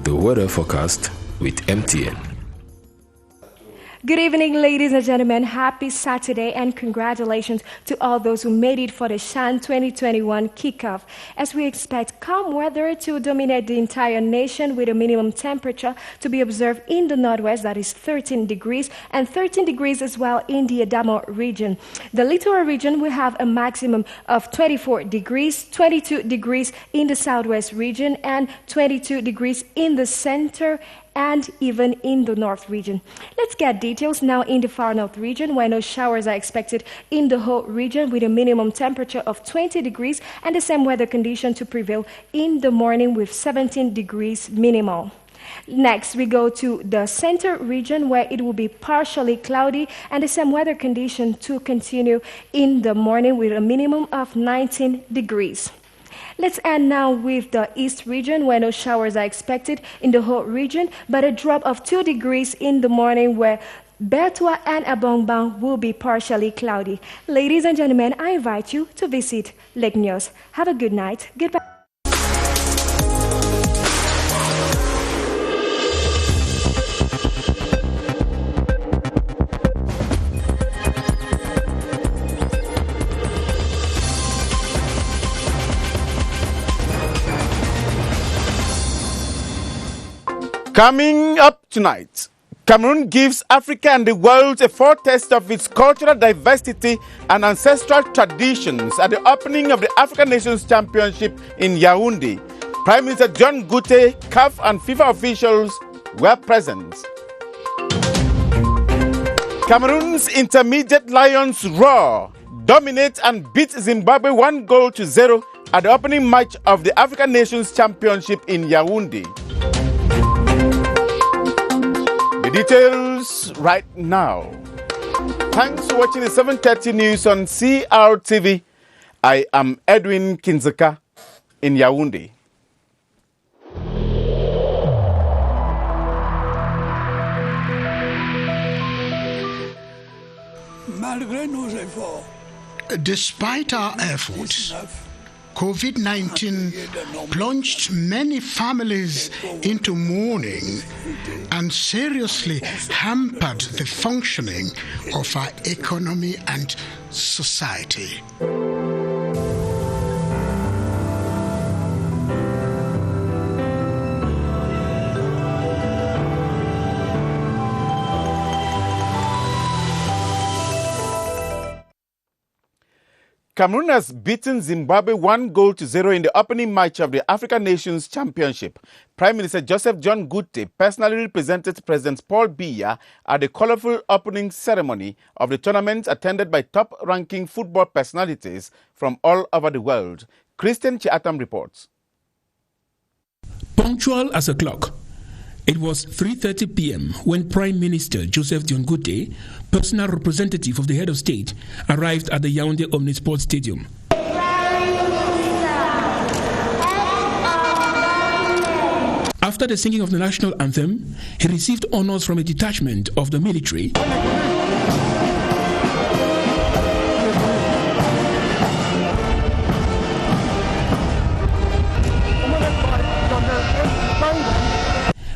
The weather forecast with MTN. Good evening, ladies and gentlemen. Happy Saturday and congratulations to all those who made it for the Shan 2021 kickoff. As we expect calm weather to dominate the entire nation with a minimum temperature to be observed in the northwest, that is 13 degrees, and 13 degrees as well in the Adamo region. The littoral region will have a maximum of 24 degrees, 22 degrees in the southwest region, and 22 degrees in the center and even in the north region. Let's get details now in the far north region, where no showers are expected in the whole region, with a minimum temperature of 20 degrees and the same weather condition to prevail in the morning with 17 degrees minimal. Next, we go to the center region, where it will be partially cloudy and the same weather condition to continue in the morning with a minimum of 19 degrees. Let's end now with the east region, where no showers are expected in the whole region, but a drop of 2 degrees in the morning, where Bertoua and Abongbang will be partially cloudy. Ladies and gentlemen, I invite you to visit Lake Nyos. Have a good night. Goodbye. Coming up tonight, Cameroon gives Africa and the world a foretaste of its cultural diversity and ancestral traditions at the opening of the African Nations Championship in Yaoundé. Prime Minister John Gute, CAF and FIFA officials were present. Cameroon's intermediate Lions roar, dominate and beat Zimbabwe 1-0 at the opening match of the African Nations Championship in Yaoundé. Details right now. Thanks for watching the 7:30 news on CRTV. I am Edwin Kinzeka in Yaoundé. Despite our efforts, COVID-19 plunged many families into mourning and seriously hampered the functioning of our economy and society. Cameroon has beaten Zimbabwe 1-0 in the opening match of the African Nations Championship. Prime Minister Joseph John Gute personally represented President Paul Biya at the colorful opening ceremony of the tournament, attended by top-ranking football personalities from all over the world. Christian Chiatam reports. Punctual as a clock, it was 3:30 p.m. when Prime Minister Joseph John Gute, personal representative of the head of state, arrived at the Yaoundé Omnisport Stadium. After the singing of the national anthem, he received honors from a detachment of the military.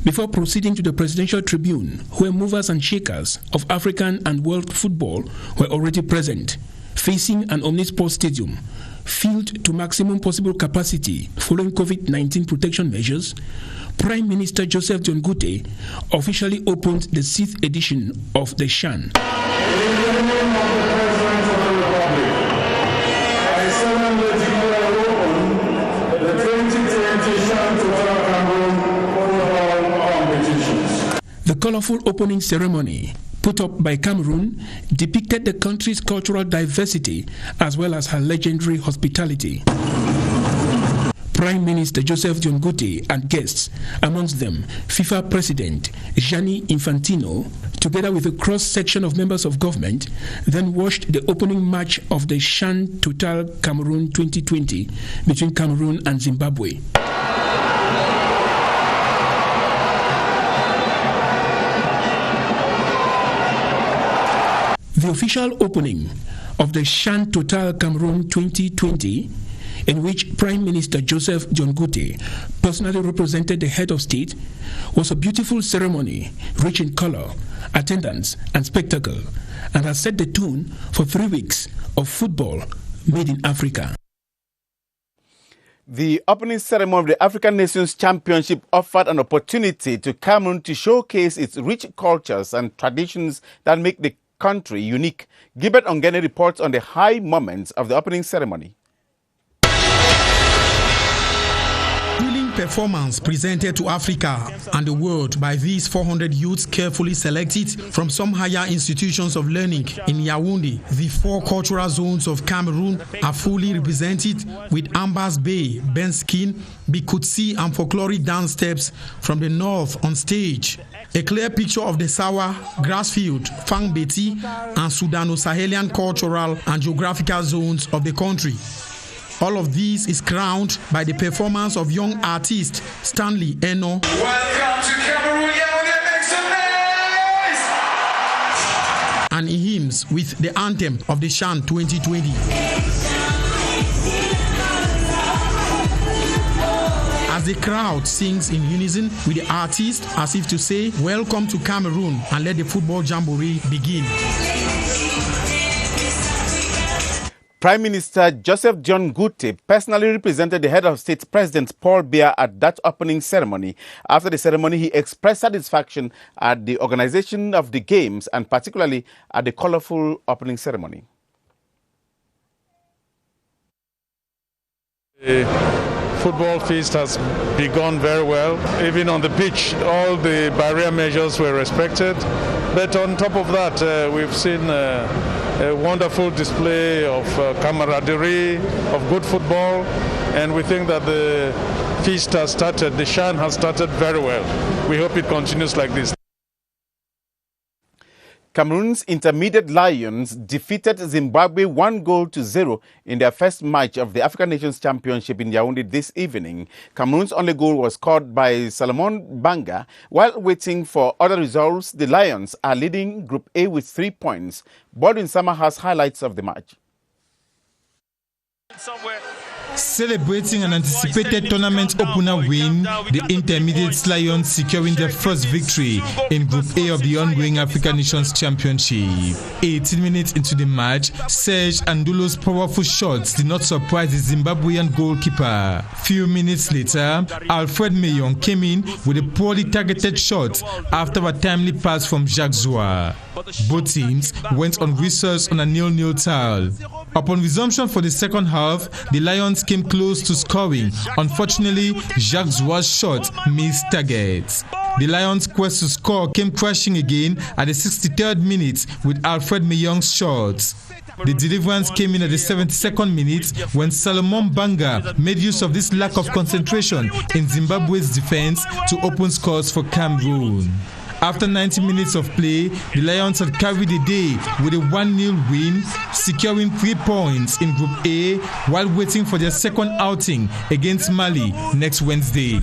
Before proceeding to the presidential tribune, where movers and shakers of African and world football were already present, facing an Omnisport Stadium filled to maximum possible capacity following COVID-19 protection measures, Prime Minister Joseph John Gute officially opened the 6th edition of the Shan. The colorful opening ceremony put up by Cameroon depicted the country's cultural diversity as well as her legendary hospitality. Prime Minister Joseph John Gute and guests, amongst them FIFA President Gianni Infantino, together with a cross-section of members of government, then watched the opening match of the Shan Total Cameroon 2020 between Cameroon and Zimbabwe. The official opening of the Shan Total Cameroon 2020 in which Prime Minister Joseph John Gute personally represented the head of state, was a beautiful ceremony rich in color, attendance, and spectacle, and has set the tone for 3 weeks of football made in Africa. The opening ceremony of the African Nations Championship offered an opportunity to Cameroon to showcase its rich cultures and traditions that make the country unique. Gilbert Ongene reports on the high moments of the opening ceremony. Performance presented to Africa and the world by these 400 youths carefully selected from some higher institutions of learning in Yaoundé. The 4 cultural zones of Cameroon are fully represented with Ambas Bay, Benskin, Bikutsi and folkloric dance steps from the north on stage. A clear picture of the Sawa, Grassfield, Fang Beti and Sudano-Sahelian cultural and geographical zones of the country. All of this is crowned by the performance of young artist Stanley Eno. Welcome to Cameroon, make some noise! And he hymns with the anthem of the Chan 2020. As the crowd sings in unison with the artist as if to say, welcome to Cameroon, and let the football jamboree begin. Prime Minister Joseph John Gute personally represented the head of state, President Paul Biya, at that opening ceremony. After the ceremony, he expressed satisfaction at the organization of the games and particularly at the colorful opening ceremony. The football feast has begun very well. Even on the pitch, all the barrier measures were respected. But on top of that, we've seen a wonderful display of camaraderie, of good football, and we think that the feast has started, the Shan has started very well. We hope it continues like this. Cameroon's intermediate Lions defeated Zimbabwe 1-0 in their first match of the African Nations Championship in Yaoundé this evening. Cameroon's only goal was scored by Salomon Banga. While waiting for other results, the Lions are leading Group A with 3 points. Baldwin Sama has highlights of the match. Celebrating an anticipated tournament opener win, the Intermediate Lions securing their first victory in Group A of the ongoing African Nations Championship. 18 minutes into the match, Serge Andulo's powerful shots did not surprise the Zimbabwean goalkeeper. Few minutes later, Alfred Mayon came in with a poorly targeted shot after a timely pass from Jacques Zoua. Both teams went on whistles on a 0-0 tie. Upon resumption for the second half, the Lions came close to scoring. Unfortunately, Jacques Zoua's shot missed targets. The Lions' quest to score came crashing again at the 63rd minute with Alfred Mayong's shot. The deliverance came in at the 72nd minute when Salomon Banga made use of this lack of concentration in Zimbabwe's defense to open scores for Cameroon. After 90 minutes of play, the Lions had carried the day with a 1-0 win, securing 3 points in Group A while waiting for their second outing against Mali next Wednesday.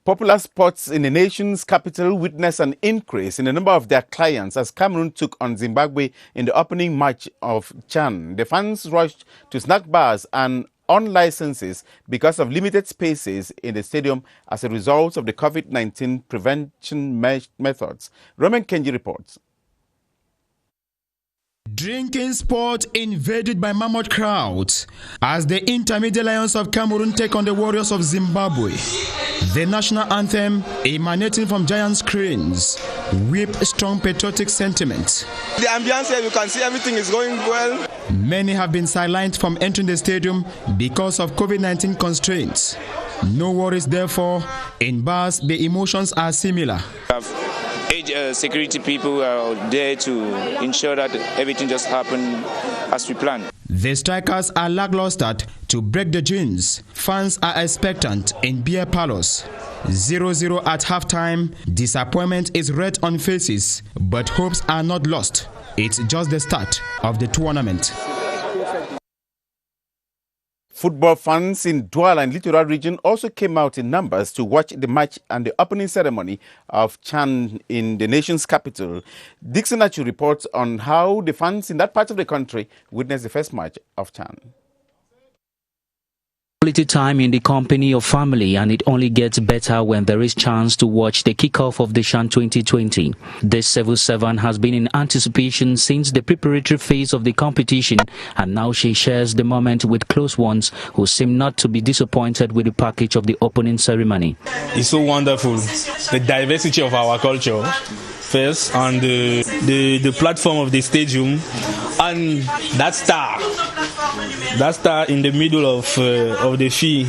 Popular sports in the nation's capital witnessed an increase in the number of their clients as Cameroon took on Zimbabwe in the opening match of CHAN. The fans rushed to snack bars and on licenses because of limited spaces in the stadium as a result of the COVID-19 prevention methods. Roman Kenji reports. Drinking sport invaded by mammoth crowds as the Intermediate Lions of Cameroon take on the Warriors of Zimbabwe. The national anthem emanating from giant screens whipped strong patriotic sentiment. The ambience here, you can see everything is going well. Many have been sidelined from entering the stadium because of COVID-19 constraints. No worries, therefore. In bars, the emotions are similar. Security people are there to ensure that everything just happened as we planned. The strikers are lackluster to break the jinx. Fans are expectant in beer parlors. 0-0 at halftime. Disappointment is red on faces, but hopes are not lost. It's just the start of the tournament. Football fans in Douala and Littoral region also came out in numbers to watch the match and the opening ceremony of CHAN in the nation's capital. Dixon Achu reports on how the fans in that part of the country witnessed the first match of CHAN. Quality time in the company of family, and it only gets better when there is chance to watch the kickoff of the CHAN 2020. This civil servant has been in anticipation since the preparatory phase of the competition, and now she shares the moment with close ones who seem not to be disappointed with the package of the opening ceremony. It's so wonderful, the diversity of our culture first, and the platform of the stadium, and that star in the middle of the field,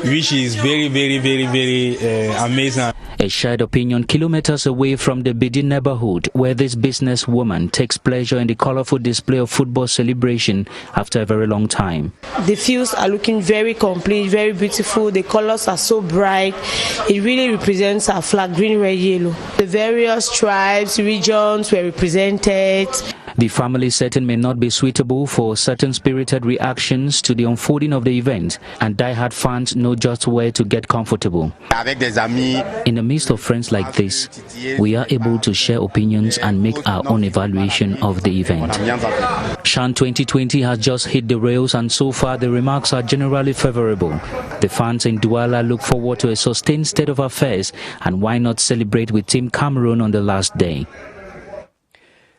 which is very, very, very, very amazing. A shared opinion kilometers away from the Bidi neighborhood, where this businesswoman takes pleasure in the colorful display of football celebration after a very long time. The fields are looking very complete, very beautiful. The colors are so bright. It really represents our flag, green, red, yellow. The various tribes, regions were represented. The family setting may not be suitable for certain spirited reactions to the unfolding of the event, and diehard fans know just where to get comfortable. In the midst of friends like this, we are able to share opinions and make our own evaluation of the event. CHAN 2020 has just hit the rails, and so far the remarks are generally favorable. The fans in Douala look forward to a sustained state of affairs, and why not celebrate with Team Cameroon on the last day.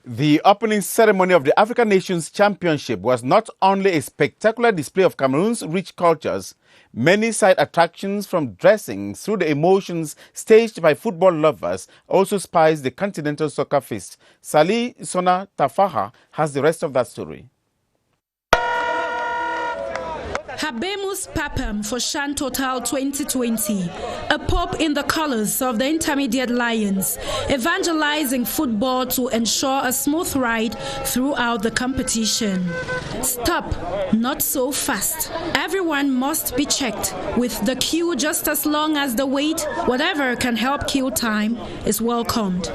The opening ceremony of the African Nations Championship was not only a spectacular display of Cameroon's rich cultures. Many side attractions, from dressing through the emotions staged by football lovers, also spiced the continental soccer feast. Salih Sona Tafaha has the rest of that story. Habemus Papam for CHAN Total 2020, a pop in the colors of the intermediate Lions, evangelizing football to ensure a smooth ride throughout the competition. Stop, not so fast. Everyone must be checked with the queue just as long as the wait. Whatever can help kill time is welcomed.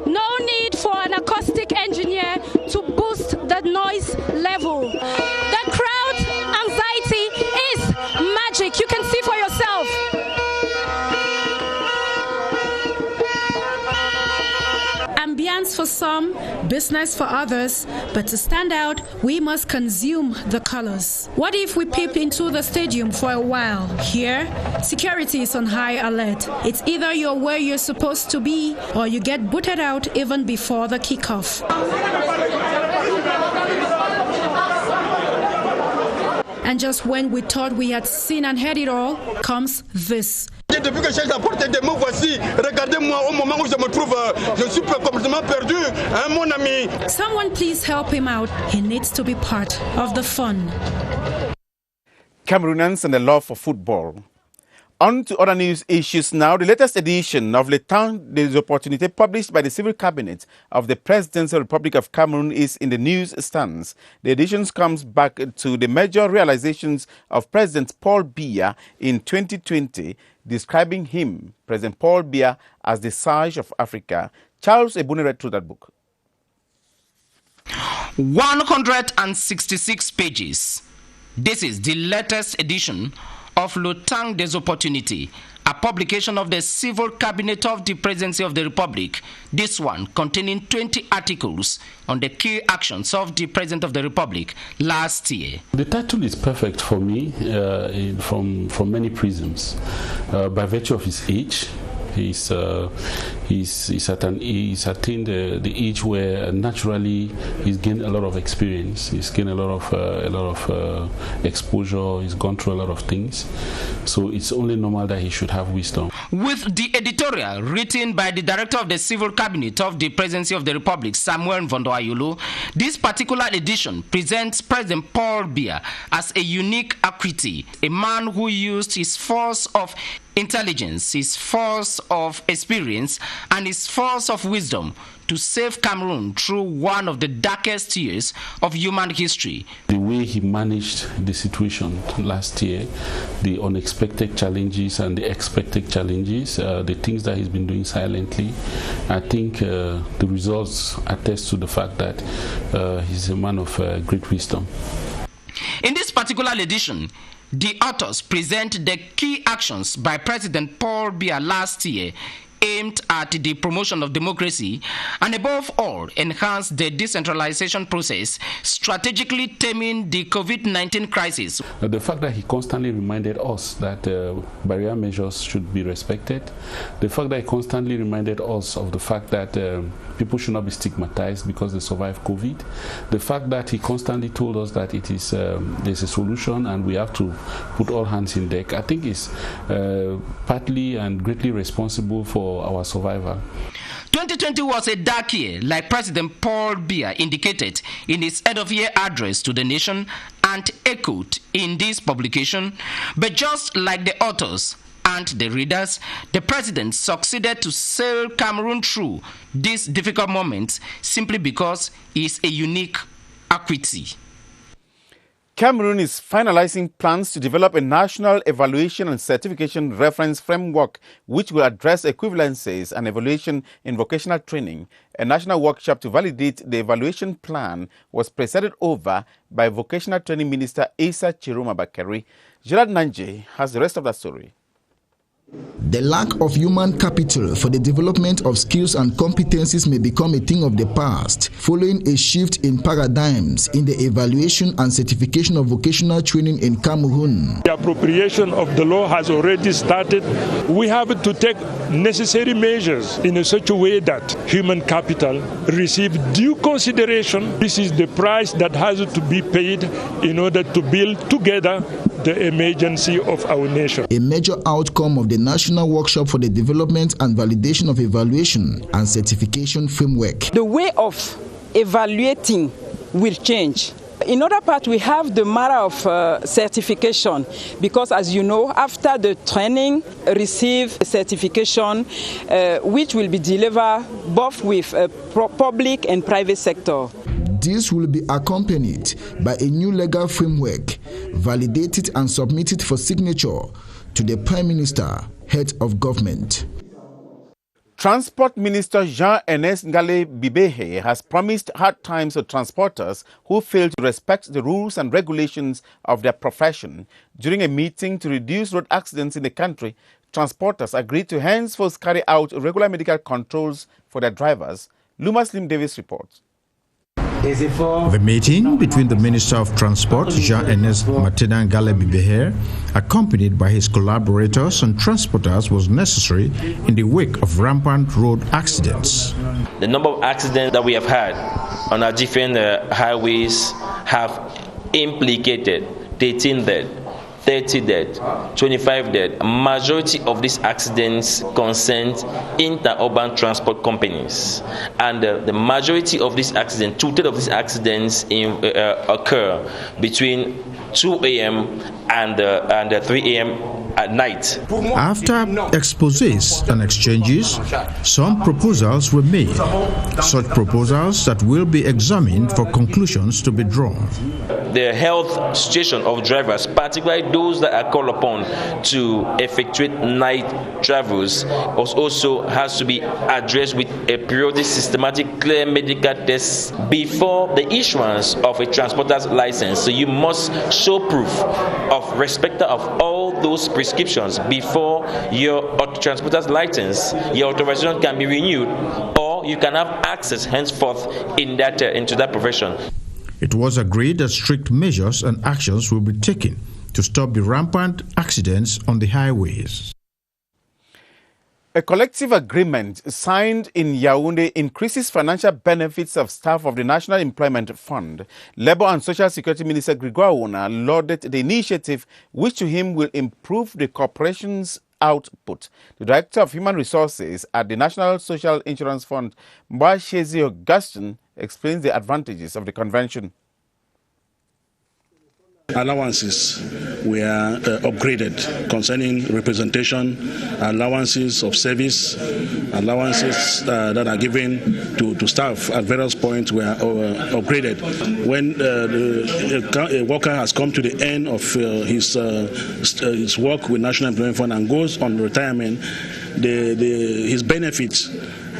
No need for an acoustic engineer to boost the noise level. The crowd's anxiety is magic. You can see for yourself. Ambience for some, business for others, but to stand out, we must consume the colors. What if we peep into the stadium for a while? Here, security is on high alert. It's either you're where you're supposed to be, or you get booted out even before the kickoff. And just when we thought we had seen and heard it all, comes this. Someone please help him out. He needs to be part of the fun. Cameroonians and the love for football. On to other news issues now. The latest edition of Le Temps des Opportunités, published by the Civil Cabinet of the Presidential Republic of Cameroon, is in the news stands. The edition comes back to the major realizations of President Paul Biya in 2020, describing him, President Paul Biya, as the Sage of Africa. Charles Ebune read through that book. 166 pages. This is the latest edition of Le Temps des Opportunités, a publication of the Civil Cabinet of the Presidency of the Republic. This one containing 20 articles on the key actions of the President of the Republic last year. The title is perfect for me from many prisms. By virtue of his age, he's attained the age where naturally he's gained a lot of experience. He's gained a lot of exposure. He's gone through a lot of things. So it's only normal that he should have wisdom. With the editorial written by the Director of the Civil Cabinet of the Presidency of the Republic, Samuel Nvondo-Ayolo, this particular edition presents President Paul Biya as a unique equity, a man who used his force of intelligence, his force of experience, and his force of wisdom to save Cameroon through one of the darkest years of human history. The way he managed the situation last year, the unexpected challenges and the expected challenges, the things that he's been doing silently, I think the results attest to the fact that he's a man of great wisdom. In this particular particular edition, the authors present the key actions by President Paul Biya last year aimed at the promotion of democracy and, above all, enhance the decentralization process, strategically taming the COVID-19 crisis. The fact that he constantly reminded us that barrier measures should be respected, the fact that he constantly reminded us of the fact that people should not be stigmatized because they survived COVID, the fact that he constantly told us that it is there's a solution and we have to put all hands in deck, I think is partly and greatly responsible for our survival. 2020 was a dark year, like President Paul Biya indicated in his end-of-year address to the nation and echoed in this publication. But just like the authors and the readers, the president succeeded to sail Cameroon through these difficult moments simply because he is a unique equity. Cameroon is finalizing plans to develop a national evaluation and certification reference framework which will address equivalencies and evaluation in vocational training. A national workshop to validate the evaluation plan was presided over by Vocational Training Minister Issa Chiroma Bakari. Gerard Nanje has the rest of that story. The lack of human capital for the development of skills and competencies may become a thing of the past, following a shift in paradigms in the evaluation and certification of vocational training in Cameroon. The appropriation of the law has already started. We have to take necessary measures in such a way that human capital receive due consideration. This is the price that has to be paid in order to build together the emergency of our nation. A major outcome of the National Workshop for the Development and Validation of Evaluation and Certification Framework. The way of evaluating will change. In other part, we have the matter of certification, because as you know, after the training, receive certification, which will be delivered both with public and private sector. This will be accompanied by a new legal framework, validated and submitted for signature to the Prime Minister, head of government. Transport Minister Jean-Ernest Ngale Bibehe has promised hard times to transporters who fail to respect the rules and regulations of their profession. During a meeting to reduce road accidents in the country, transporters agreed to henceforth carry out regular medical controls for their drivers. Luma Slim Davis reports. The meeting between the Minister of Transport, Jean-Ernest Ngale Bibehe, accompanied by his collaborators and transporters, was necessary in the wake of rampant road accidents. The number of accidents that we have had on our different highways have implicated 13 dead, 30 dead, 25 dead. A majority of these accidents concern interurban transport companies. And the majority of these accidents, 2/3 of these accidents occur between 2 a.m. and 3 a.m. at night. After exposés and exchanges, some proposals were made, such proposals that will be examined for conclusions to be drawn. The health situation of drivers, particularly those that are called upon to effectuate night travels, also has to be addressed with a periodic, systematic, clear medical tests before the issuance of a transporter's license. So you must show proof of respect of all those prescriptions before your transporter's license. Your authorization can be renewed, or you can have access henceforth in that into that profession. It was agreed that strict measures and actions will be taken to stop the rampant accidents on the highways. A collective agreement signed in Yaoundé increases financial benefits of staff of the National Employment Fund. Labour and Social Security Minister Gregoire Ouna lauded the initiative, which to him will improve the corporation's output. The Director of Human Resources at the National Social Insurance Fund, Mbashezi Augustin, explains the advantages of the convention. Allowances were upgraded concerning representation, allowances of service, allowances that are given to staff at various points were upgraded. When a worker has come to the end of his work with National Employment Fund and goes on retirement, his benefits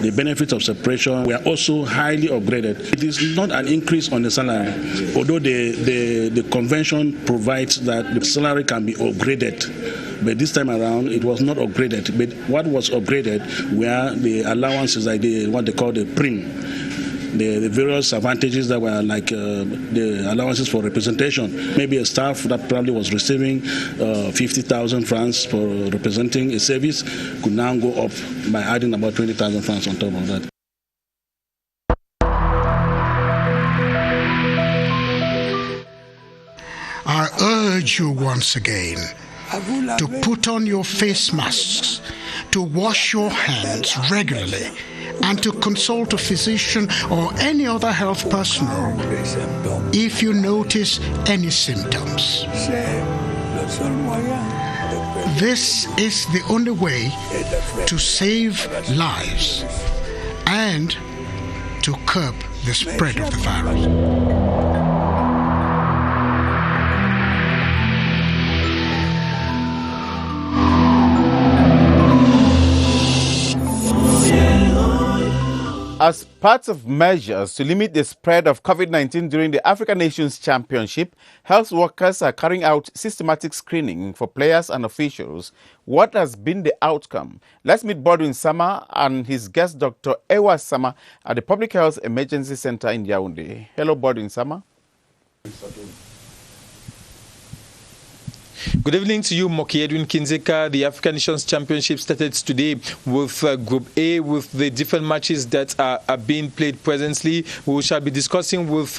the benefits of separation were also highly upgraded. It is not an increase on the salary, although the convention provides that the salary can be upgraded. But this time around, it was not upgraded. But what was upgraded were the allowances, like what they call the prim. The various advantages that were like the allowances for representation. Maybe a staff that probably was receiving 50,000 francs for representing a service could now go up by adding about 20,000 francs on top of that. I urge you once again to put on your face masks, to wash your hands regularly, and to consult a physician or any other health personnel if you notice any symptoms. This is the only way to save lives and to curb the spread of the virus. As part of measures to limit the spread of COVID-19 during the African Nations Championship, health workers are carrying out systematic screening for players and officials. What has been the outcome? Let's meet Bodwin Sama and his guest, Dr. Ewa Sama, at the Public Health Emergency Center in Yaoundé. Hello, Bodwin Sama. Good evening to you, Moki Edwin Kinzeka. The African Nations Championship started today with Group A, with the different matches that are being played presently. We shall be discussing with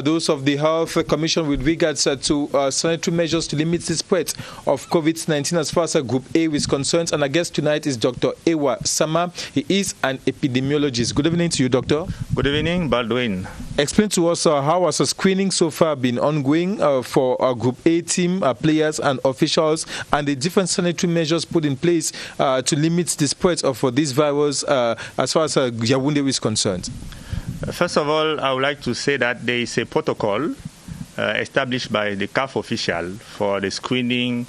those of the Health Commission with regards to sanitary measures to limit the spread of COVID-19 as far as Group A is concerned. And our guest tonight is Dr. Ewa Sama. He is an epidemiologist. Good evening to you, Doctor. Good evening, Baldwin. Explain to us how has the screening so far been ongoing for our Group A team, players and officials, and the different sanitary measures put in place to limit the spread of this virus as far as Yaoundé is concerned? First of all, I would like to say that there is a protocol established by the CAF official for the screening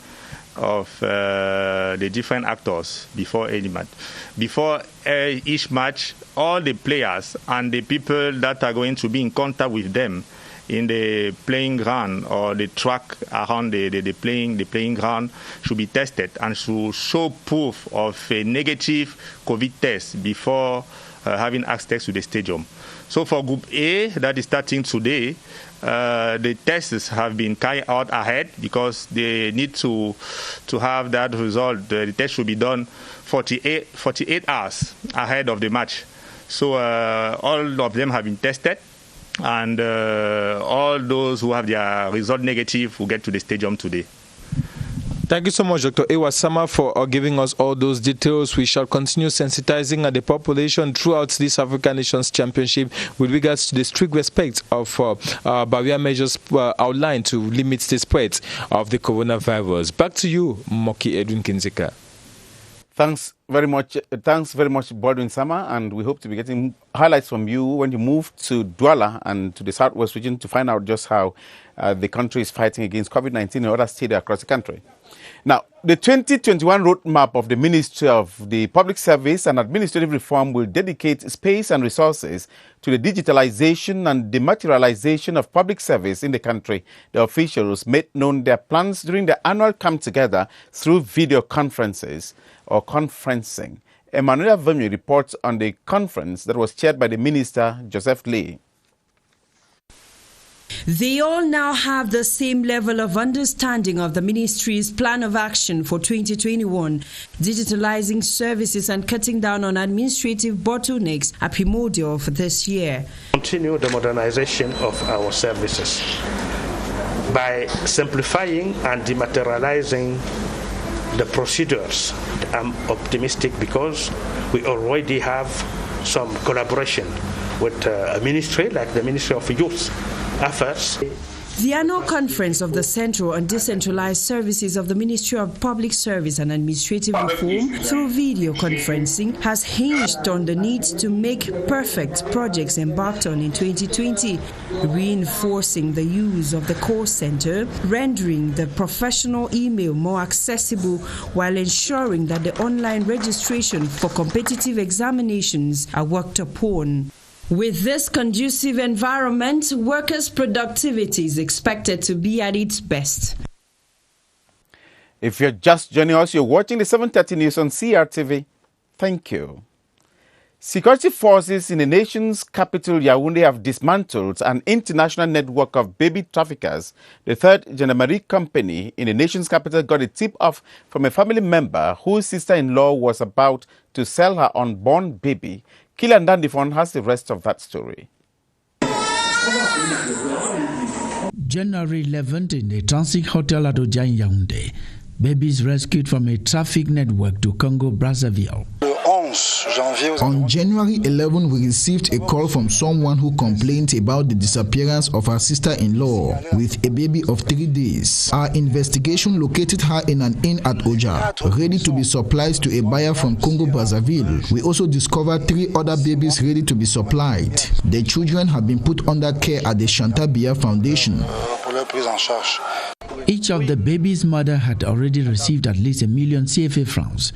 of the different actors before any match. Before each match, all the players and the people that are going to be in contact with them in the playing ground or the track around the playing ground should be tested and should show proof of a negative COVID test before having access to the stadium. So for Group A, that is starting today, the tests have been carried out ahead because they need to have that result. The test should be done 48 hours ahead of the match. So all of them have been tested. And all those who have their result negative will get to the stadium today. Thank you so much, Dr. Ewa Sama, for giving us all those details. We shall continue sensitizing the population throughout this African Nations Championship with regards to the strict respect of barrier measures outlined to limit the spread of the coronavirus. Back to you, Moki Edwin Kinzeka. Thanks very much, Bodwin Sama, and we hope to be getting highlights from you when you move to Douala and to the southwest region to find out just how the country is fighting against COVID-19 in other states across the country. Now, the 2021 roadmap of the Ministry of the Public Service and Administrative Reform will dedicate space and resources to the digitalization and dematerialization of public service in the country. The officials made known their plans during the annual come-together through video conferences or conferencing. Emmanuel Vemu reports on the conference that was chaired by the Minister, Joseph Lee. They all now have the same level of understanding of the ministry's plan of action for 2021. Digitalizing services and cutting down on administrative bottlenecks are primordial for this year. Continue the modernization of our services by simplifying and dematerializing the procedures. I'm optimistic because we already have some collaboration with a ministry like the Ministry of Youth Affairs. The annual conference of the Central and Decentralized Services of the Ministry of Public Service and Administrative Reform through video conferencing has hinged on the need to make perfect projects embarked on in 2020, reinforcing the use of the call center, rendering the professional email more accessible while ensuring that the online registration for competitive examinations are worked upon. With this conducive environment, workers' productivity is expected to be at its best. If you're just joining us, you're watching the 7:30 news on CRTV. Thank you. Security forces in the nation's capital, Yaoundé, have dismantled an international network of baby traffickers. The third gendarmerie company in the nation's capital got a tip-off from a family member whose sister-in-law was about to sell her unborn baby. Kylian Dandifon has the rest of that story. January 11th in the Transit Hotel at Oja in Yaoundé. Babies rescued from a traffic network to Congo-Brazzaville. On January 11, we received a call from someone who complained about the disappearance of her sister-in-law with a baby of 3 days. Our investigation located her in an inn at Oja, ready to be supplied to a buyer from Congo-Brazzaville. We also discovered 3 other babies ready to be supplied. The children have been put under care at the Chantabia Foundation. Each of the babies' mother had already received at least 1 million CFA francs.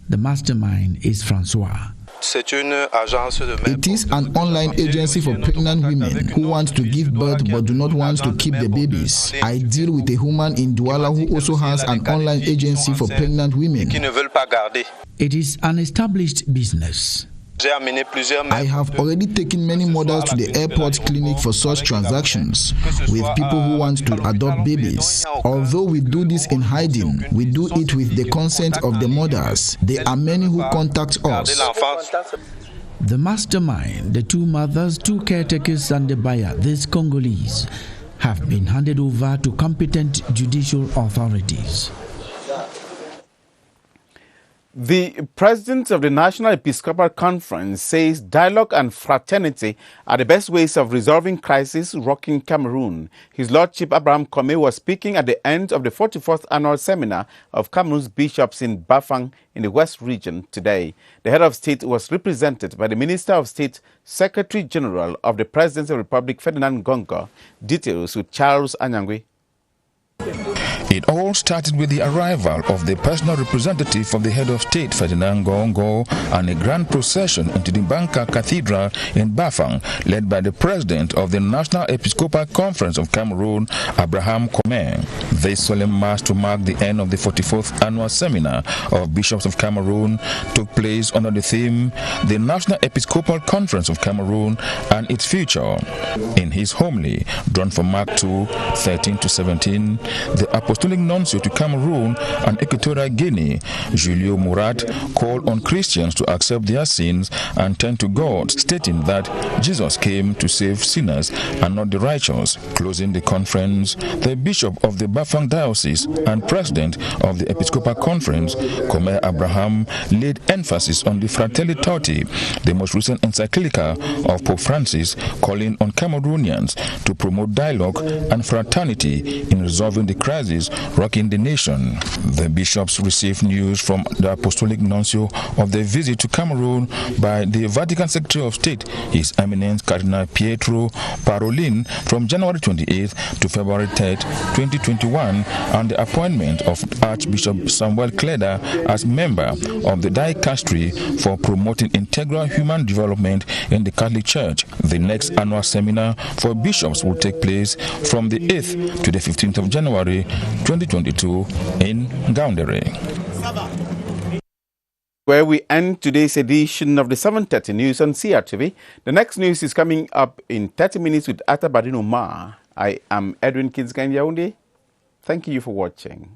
The mastermind is Francois. It is an online agency for pregnant women who want to give birth but do not want to keep the babies. I deal with a woman in Douala who also has an online agency for pregnant women. It is an established business. I have already taken many mothers to the airport clinic for such transactions with people who want to adopt babies. Although we do this in hiding, we do it with the consent of the mothers. There are many who contact us. The mastermind, the 2 mothers, 2 caretakers and the buyer, these Congolese, have been handed over to competent judicial authorities. The president of the National Episcopal Conference says dialogue and fraternity are the best ways of resolving crises rocking Cameroon. His Lordship Abraham Kome was speaking at the end of the 44th annual seminar of Cameroon's bishops in Bafang in the West region today. The head of state was represented by the Minister of State, Secretary General of the Presidency of the Republic, Ferdinand Gongo. Details with Charles Anyangwe. It all started with the arrival of the personal representative of the head of state, Ferdinand Gongo, and a grand procession into the Banka Cathedral in Bafang, led by the president of the National Episcopal Conference of Cameroon, Abraham Kome. This solemn mass to mark the end of the 44th annual seminar of bishops of Cameroon took place under the theme, The National Episcopal Conference of Cameroon and Its Future. In his homily, drawn from Mark 2, 13-17, the Apostolic Nuncio to Cameroon and Equatorial Guinea, Julio Murat, called on Christians to accept their sins and turn to God, stating that Jesus came to save sinners and not the righteous. Closing the conference, the Bishop of the Bafang Diocese and President of the Episcopal Conference, Kome Abraham, laid emphasis on the Fratelli Tutti, the most recent encyclical of Pope Francis, calling on Cameroonians to promote dialogue and fraternity in resolving the crisis rocking the nation. The bishops received news from the Apostolic Nuncio of the visit to Cameroon by the Vatican Secretary of State, His Eminence Cardinal Pietro Parolin, from January 28th to February 3rd, 2021, and the appointment of Archbishop Samuel Kleda as member of the Dicastery for promoting integral human development in the Catholic Church. The next annual seminar for bishops will take place from the 8th to the 15th of January 2022 in Gaoundere. Where we end today's edition of the 7:30 news on CRTV. The next news is coming up in 30 minutes with Atta Badino Ma. I am Edwin Kinsgan Yaoundé. Thank you for watching.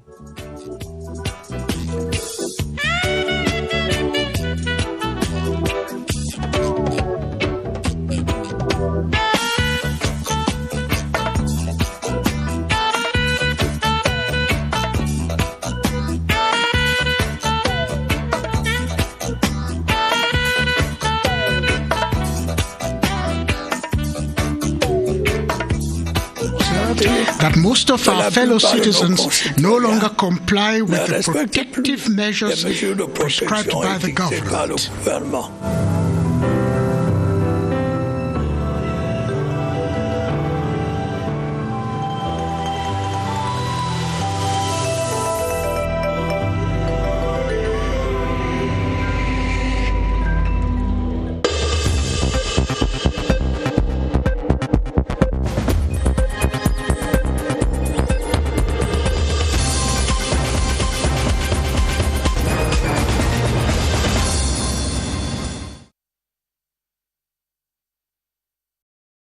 most of our fellow citizens no longer comply with the protective measures prescribed by the government.